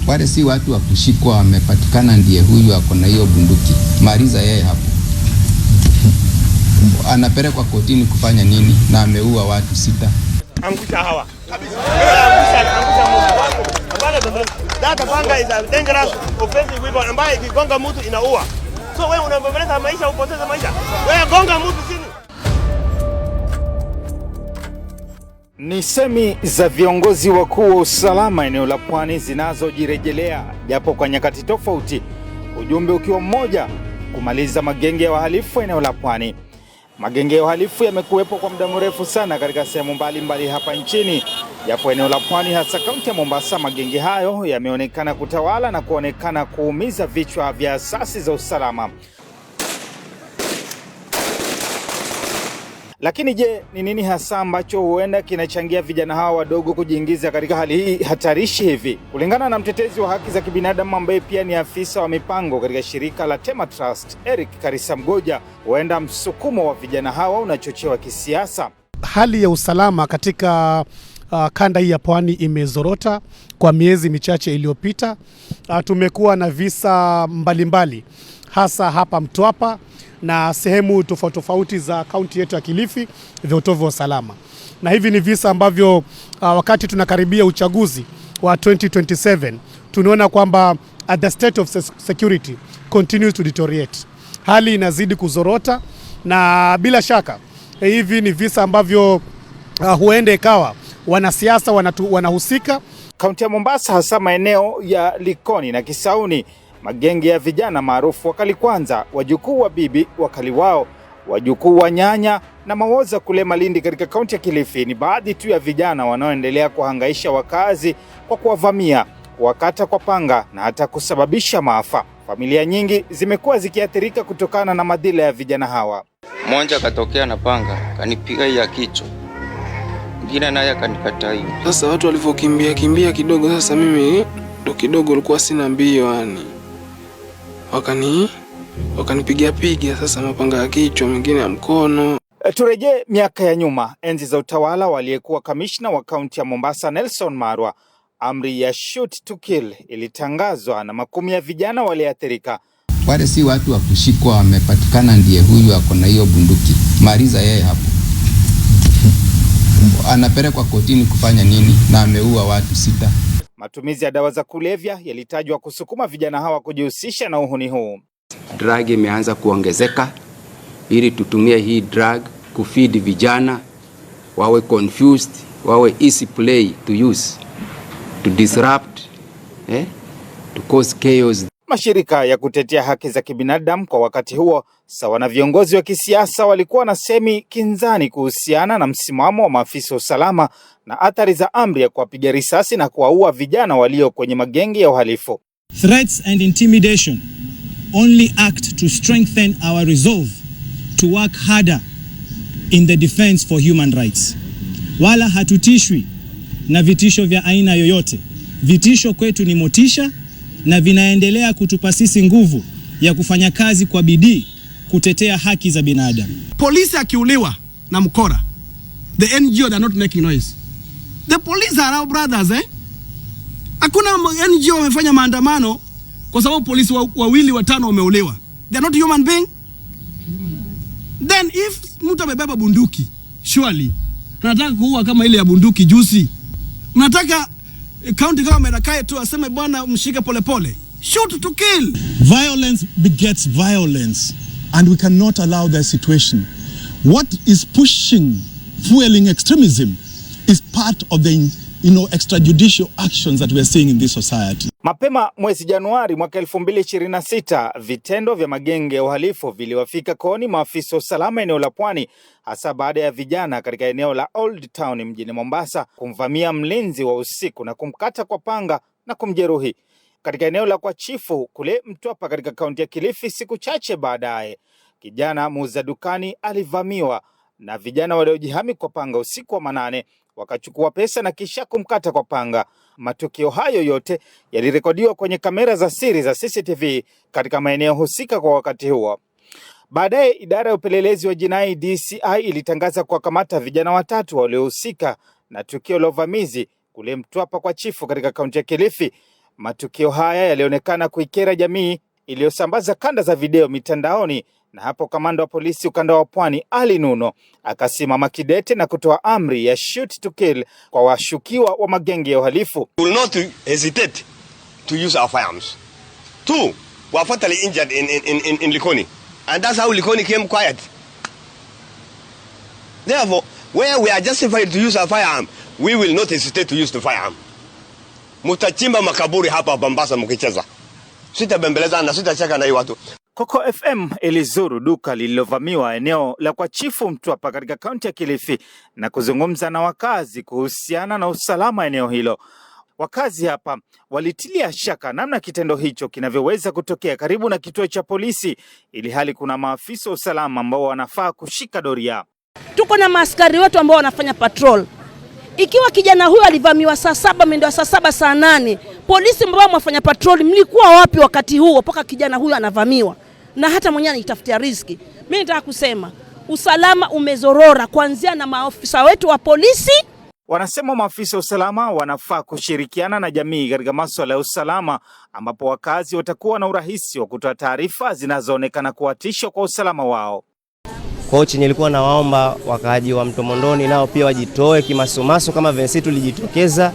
Wale si watu wa kushikwa, wamepatikana ndiye huyu ako na hiyo bunduki. Maliza yeye hapo. Anapelekwa kotini kufanya nini na ameua watu 6? Angusha hawa. Angusha mtu. That panga is a dangerous offensive weapon ambayo ikigonga mtu inaua. So wewe unapeleka maisha, upoteza maisha. Wewe gonga mtu chini. Ni semi za viongozi wakuu wa usalama eneo la Pwani zinazojirejelea japo kwa nyakati tofauti, ujumbe ukiwa mmoja: kumaliza magenge ya wahalifu eneo la Pwani. Magenge ya wahalifu yamekuwepo kwa muda mrefu sana katika sehemu mbalimbali hapa nchini, japo eneo la Pwani hasa kaunti ya Mombasa magenge hayo yameonekana kutawala na kuonekana kuumiza vichwa vya asasi za usalama. Lakini je, ni nini hasa ambacho huenda kinachangia vijana hawa wadogo kujiingiza katika hali hii hatarishi hivi? Kulingana na mtetezi wa haki za kibinadamu ambaye pia ni afisa wa mipango katika shirika la Tema Trust, Eric Karisa Mgoja, huenda msukumo wa vijana hawa unachochewa kisiasa. Hali ya usalama katika kanda hii ya Pwani imezorota kwa miezi michache iliyopita. Tumekuwa na visa mbalimbali hasa hapa Mtwapa na sehemu tofauti za kaunti yetu ya Kilifi vya utovu wa usalama. Na hivi ni visa ambavyo wakati tunakaribia uchaguzi wa 2027 tunaona kwamba the state of security continues to deteriorate. Hali inazidi kuzorota na bila shaka hivi ni visa ambavyo huenda ikawa wanasiasa wanahusika. Kaunti ya Mombasa hasa maeneo ya Likoni na Kisauni, magenge ya vijana maarufu wakali kwanza, wajukuu wa bibi, wakali wao, wajukuu wa nyanya na mawoza kule Malindi katika kaunti ya Kilifi ni baadhi tu ya vijana wanaoendelea kuhangaisha wakazi kwa kuwavamia, kuwakata kwa panga na hata kusababisha maafa. Familia nyingi zimekuwa zikiathirika kutokana na madhila ya vijana hawa. Mmoja katokea na panga, kanipiga ya kichwa. Mwingine naye akanikata hiyo. Sasa watu walivyokimbia kidogo, sasa mimi ndo kidogo nilikuwa sina mbio yani. Wakanipiga sasa mapanga ya kichwa, mwingine ya mkono. Turejee miaka ya nyuma, enzi za utawala waliyekuwa kamishna wa kaunti ya Mombasa Nelson Marwa. Amri ya shoot to kill ilitangazwa na makumi ya vijana waliathirika. Wale si watu wa kushikwa, wamepatikana ndiye huyu ako na hiyo bunduki. Maliza yeye hapo. Anapelekwa kotini kufanya nini na ameua watu 6? Matumizi ya dawa za kulevya yalitajwa kusukuma vijana hawa kujihusisha na uhuni huu. Drug imeanza kuongezeka ili tutumie hii drug kufeed vijana wawe confused, wawe easy play to use, to disrupt, to cause chaos. Mashirika ya kutetea haki za kibinadamu kwa wakati huo sawa na viongozi wa kisiasa walikuwa na semi kinzani kuhusiana na msimamo wa maafisa wa usalama na athari za amri ya kuwapiga risasi na kuwaua vijana walio kwenye magenge ya uhalifu. Threats and intimidation only act to strengthen our resolve to work harder in the defense for human rights. Wala hatutishwi na vitisho vya aina yoyote. Vitisho kwetu ni motisha na vinaendelea kutupa sisi nguvu ya kufanya kazi kwa bidii kutetea haki za binadamu. Polisi akiuliwa na mkora, the NGO they are not making noise. The police are our brothers, Hakuna NGO wamefanya maandamano kwa sababu polisi wawili watano wameuliwa. They are not human being. Then if mtu amebeba bunduki, surely anataka kuua kama ile ya bunduki juzi. Mnataka county government akae tu aseme bwana mshike polepole. Shoot to kill. Violence begets violence and we cannot allow that situation. What is pushing, fueling extremism is part of the extrajudicial actions that we are seeing in this society. Mapema mwezi Januari mwaka 2026, vitendo vya magenge ya uhalifu viliwafika kooni maafisa wa usalama eneo la Pwani, hasa baada ya vijana katika eneo la Old Town mjini Mombasa kumvamia mlinzi wa usiku na kumkata kwa panga na kumjeruhi. Katika eneo la kwa Chifu kule Mtwapa katika kaunti ya Kilifi, siku chache baadaye, kijana muuza dukani alivamiwa na vijana waliojihami kwa panga usiku wa manane, wakachukua pesa na kisha kumkata kwa panga. Matukio hayo yote yalirekodiwa kwenye kamera za siri za CCTV katika maeneo husika kwa wakati huo. Baadaye idara ya upelelezi wa jinai DCI ilitangaza kuwakamata vijana 3 waliohusika na tukio la uvamizi kule Mtwapa kwa Chifu katika kaunti ya Kilifi. Matukio haya yalionekana kuikera jamii iliyosambaza kanda za video mitandaoni, na hapo kamanda wa polisi ukanda wa Pwani Ali Nuno akasimama kidete na kutoa amri ya shoot to kill kwa washukiwa wa magenge ya uhalifu. We will not hesitate to use our firearms. 2 were fatally injured in Likoni, and that's how Likoni came quiet. Therefore, where we are justified to use our firearm, we will not hesitate to use the firearm. Mutachimba makaburi hapa Mombasa mkicheza. Sitabembeleza na sitacheka na hii watu. Coco FM ilizuru duka lililovamiwa eneo la kwa Chifu Mtwapa katika kaunti ya Kilifi na kuzungumza na wakazi kuhusiana na usalama eneo hilo. Wakazi hapa walitilia shaka namna kitendo hicho kinavyoweza kutokea karibu na kituo cha polisi, ili hali kuna maafisa usalama ambao wanafaa kushika doria. Tuko na maaskari wetu ambao wanafanya patrol. Ikiwa kijana huyu alivamiwa saa 7 mwendo saa 7 saa 8, polisi ambao wafanya patrol mlikuwa wapi wakati huo mpaka kijana huyu anavamiwa? Na hata mwenyewe anitafutia riziki. Mimi nataka kusema usalama umezorora kuanzia na maafisa wetu wa polisi. Wanasema maafisa usalama wanafaa kushirikiana na jamii katika masuala ya usalama, ambapo wakazi watakuwa na urahisi wa kutoa taarifa zinazoonekana kuwatisha kwa usalama wao. Kochi nilikuwa nawaomba wakaaji wa Mto Mondoni nao pia wajitoe kimasumaso kama vensi tulijitokeza,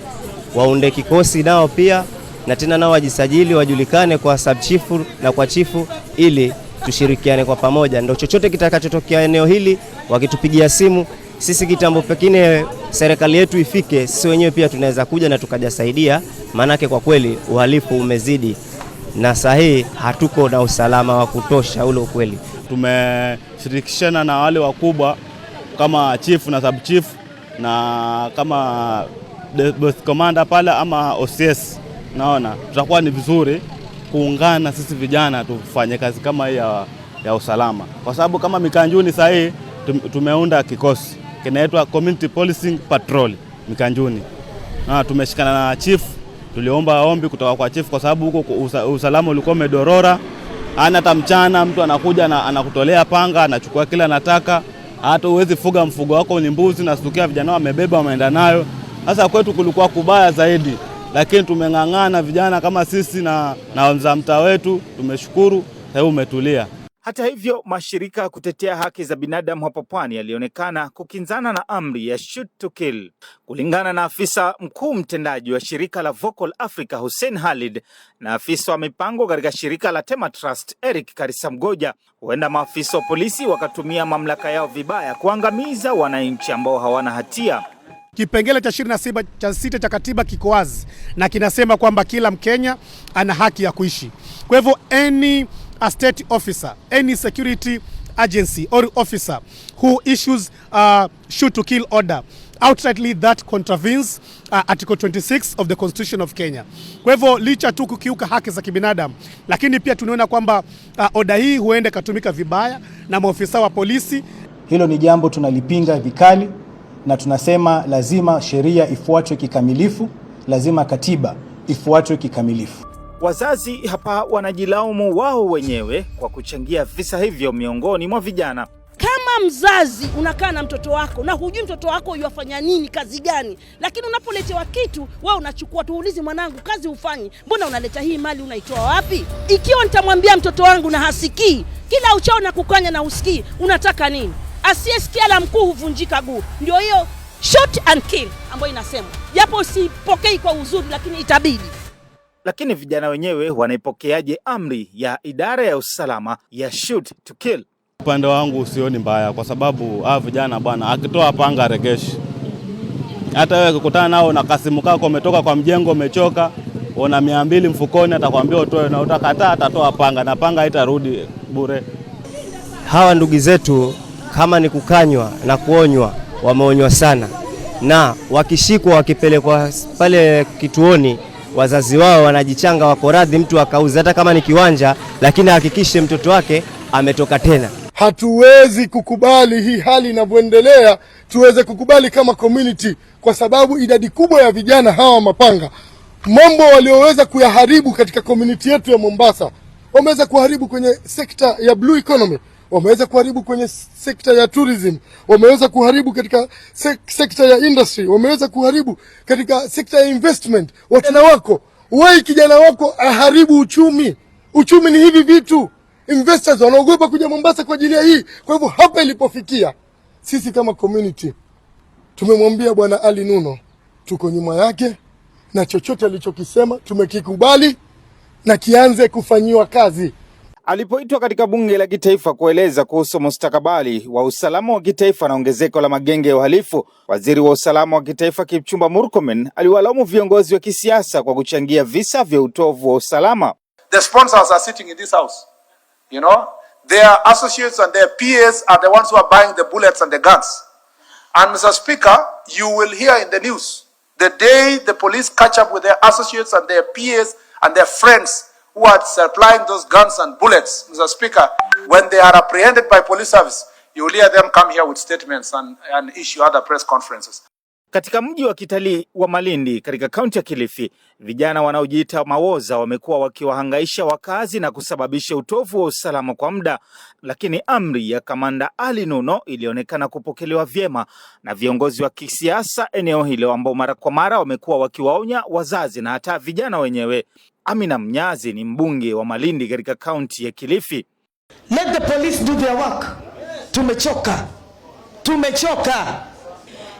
waunde kikosi nao pia, na tena nao wajisajili wajulikane kwa subchifu na kwa chifu, ili tushirikiane kwa pamoja. Ndio chochote kitakachotokea eneo hili wakitupigia simu sisi kitambo pekine serikali yetu ifike, sisi wenyewe pia tunaweza kuja na tukajasaidia, manake kwa kweli uhalifu umezidi na sahihi hatuko na usalama wa kutosha ule ukweli. Tumeshirikishana na wale wakubwa kama chief na sub chief na kama boss commander pale ama OCS. Naona tutakuwa ni vizuri kuungana sisi vijana tufanye kazi kama hii ya usalama, kwa sababu kama Mikanjuni sahihi tumeunda kikosi kinaitwa Community Policing Patrol Mikanjuni. Tumeshikana na chief, tuliomba ombi kutoka kwa chief kwa sababu huko usalama ulikuwa umedorora. Hata mchana mtu anakuja na anakutolea panga, anachukua kila anataka. Hata uwezi fuga mfugo wako ni mbuzi na stukia vijana wamebeba wameenda nayo. Sasa kwetu kulikuwa kubaya zaidi, lakini tumeng'ang'ana vijana kama sisi na mtaa wetu, tumeshukuru sasa umetulia. Hata hivyo, mashirika kutetea haki za binadamu hapo Pwani yalionekana kukinzana na amri ya shoot to kill. Kulingana na afisa mkuu mtendaji wa shirika la Vocal Africa Hussein Khalid na afisa wa mipango katika shirika la Tema Trust Eric Karisamgoja, huenda maafisa wa polisi wakatumia mamlaka yao vibaya kuangamiza wananchi ambao hawana hatia. Kipengele cha 26 cha katiba kiko wazi na kinasema kwamba kila Mkenya ana haki ya kuishi. Kwa hivyo a state officer, any security agency or officer who issues shoot to kill order, outrightly that contravenes Article 26 of the Constitution of Kenya. Kwa hivyo licha tu kukiuka haki za kibinadamu, lakini pia tunaona kwamba oda hii huenda katumika vibaya na maofisa wa polisi. Hilo ni jambo tunalipinga vikali na tunasema lazima sheria ifuatwe kikamilifu, lazima katiba ifuatwe kikamilifu. Wazazi hapa wanajilaumu wao wenyewe kwa kuchangia visa hivyo miongoni mwa vijana. Kama mzazi unakaa na mtoto wako na hujui mtoto wako yafanya nini, kazi gani, lakini unapoletewa kitu wewe unachukua, tuulize mwanangu kazi ufanyi, mbona unaleta hii mali unaitoa wapi? Ikiwa nitamwambia mtoto wangu na hasikii, kila uchao na kukanya na usikii, unataka nini? Asiyesikia la mkuu huvunjika guu. Ndio hiyo shoot and kill ambayo inasema, japo usipokei kwa uzuri lakini itabidi. Lakini vijana wenyewe wanaipokeaje amri ya idara ya usalama ya shoot to kill? Upande wangu usioni mbaya, kwa sababu vijana bwana akitoa panga regeshi. Hata wewe ukikutana nao na kasimu kako umetoka kwa mjengo umechoka, una 200 mfukoni, atakwambia utoe, na utakataa atatoa panga na panga haitarudi bure. Hawa ndugu zetu kama ni kukanywa na kuonywa, wameonywa sana, na wakishikwa wakipelekwa pale kituoni, wazazi wao wanajichanga, wako radhi mtu akauza hata kama ni kiwanja, lakini hakikishe mtoto wake ametoka tena. Hatuwezi kukubali hii hali inavyoendelea, tuweze kukubali kama community, kwa sababu idadi kubwa ya vijana hawa mapanga, mambo walioweza kuyaharibu katika community yetu ya Mombasa, wameweza kuharibu kwenye sekta ya blue economy, wameweza kuharibu kwenye sekta ya tourism, wameweza kuharibu katika sekta ya industry, wameweza kuharibu katika sekta ya investment. Vijana wako Wewe kijana wako aharibu uchumi. Uchumi ni hivi vitu. Investors wanaogopa kuja Mombasa kwa ajili ya hii. Kwa hivyo hapa ilipofikia, sisi kama community tumemwambia Bwana Ali Nuno tuko nyuma yake, na chochote alichokisema tumekikubali na kianze kufanyiwa kazi. Alipoitwa katika bunge la kitaifa kueleza kuhusu mustakabali wa usalama wa kitaifa na ongezeko la magenge ya uhalifu, waziri wa usalama wa kitaifa Kipchumba Murkomen aliwalaumu viongozi wa kisiasa kwa kuchangia visa vya utovu wa usalama. The sponsors are sitting in this house. You know, their associates and their PAs are the ones who are buying the bullets and the guns. And Mr. Speaker, you will hear in the news the day the police catch up with their associates and their PAs and their friends who are supplying those guns and bullets, Mr. Speaker, when they are apprehended by police service, you will hear them come here with statements and issue other press conferences. Katika mji wa kitalii wa Malindi katika kaunti ya Kilifi, vijana wanaojiita mawoza wamekuwa wakiwahangaisha wakazi na kusababisha utovu wa usalama kwa muda, lakini amri ya Kamanda Ali Nuno ilionekana kupokelewa vyema na viongozi wa kisiasa eneo hilo, ambao mara kwa mara wamekuwa wakiwaonya wazazi na hata vijana wenyewe. Amina Mnyazi ni mbunge wa Malindi katika kaunti ya Kilifi. Let the police do their work. Tumechoka.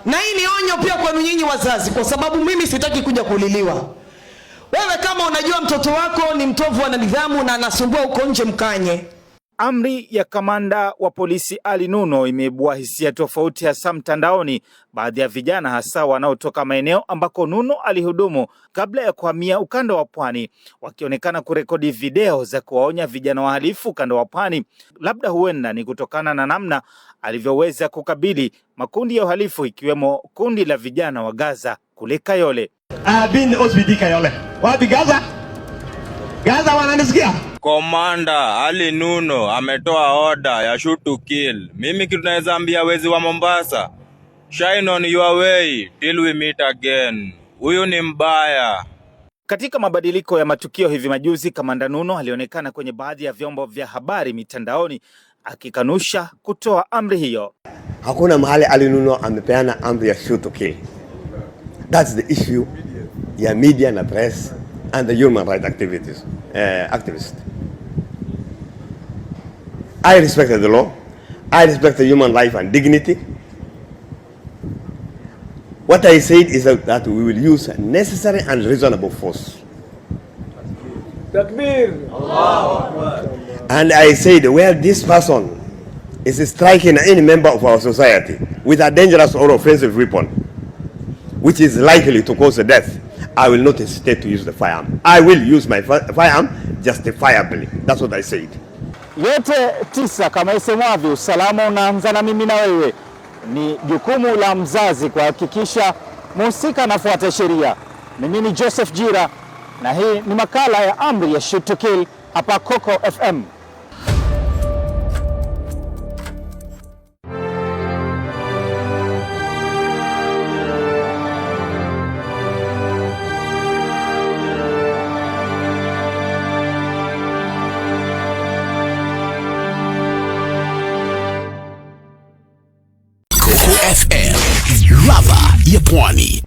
Na hii ni onyo pia kwa nyinyi wazazi, kwa sababu mimi sitaki kuja kuliliwa. Wewe kama unajua mtoto wako ni mtovu wa nidhamu na anasumbua uko nje, mkanye. Amri ya kamanda wa polisi Ali Nuno imeibua hisia tofauti hasa mtandaoni. Baadhi ya vijana hasa wanaotoka maeneo ambako Nuno alihudumu kabla ya kuhamia ukanda wa Pwani wakionekana kurekodi video za kuwaonya vijana wahalifu ukanda wa Pwani. Labda huenda ni kutokana na namna alivyoweza kukabili makundi ya uhalifu, ikiwemo kundi la vijana wa Gaza kule Kayole. Bin OSPD Kayole. Wapi Gaza? Gaza wananisikia? Komanda Ali Nuno ametoa order ya shoot to kill. Mimi kitu naweza ambia wezi wa Mombasa, shine on your way till we meet again. Huyu ni mbaya. Katika mabadiliko ya matukio hivi majuzi, Kamanda Nuno alionekana kwenye baadhi ya vyombo vya habari mitandaoni akikanusha kutoa amri hiyo. Hakuna mahali Ali Nuno amepeana amri ya shoot to kill. That's the issue ya media na press and the human rights activities, activists. I respect the law. I respect the human life and dignity. What I said is that we will use necessary and reasonable force. Takbir! And I said, where this person is striking any member of our society with a dangerous or offensive weapon, which is likely to cause a death, I will not hesitate to use the firearm. I will use my firearm justifiably. That's what I said. Yote tisa kama isemavyo, usalama unaanza na mimi na wewe. Ni jukumu la mzazi kuhakikisha mhusika anafuata sheria. Mimi ni Joseph Jira na hii ni makala ya Amri ya Shoot to Kill hapa Coco FM. Coco FM, ladha ya Pwani.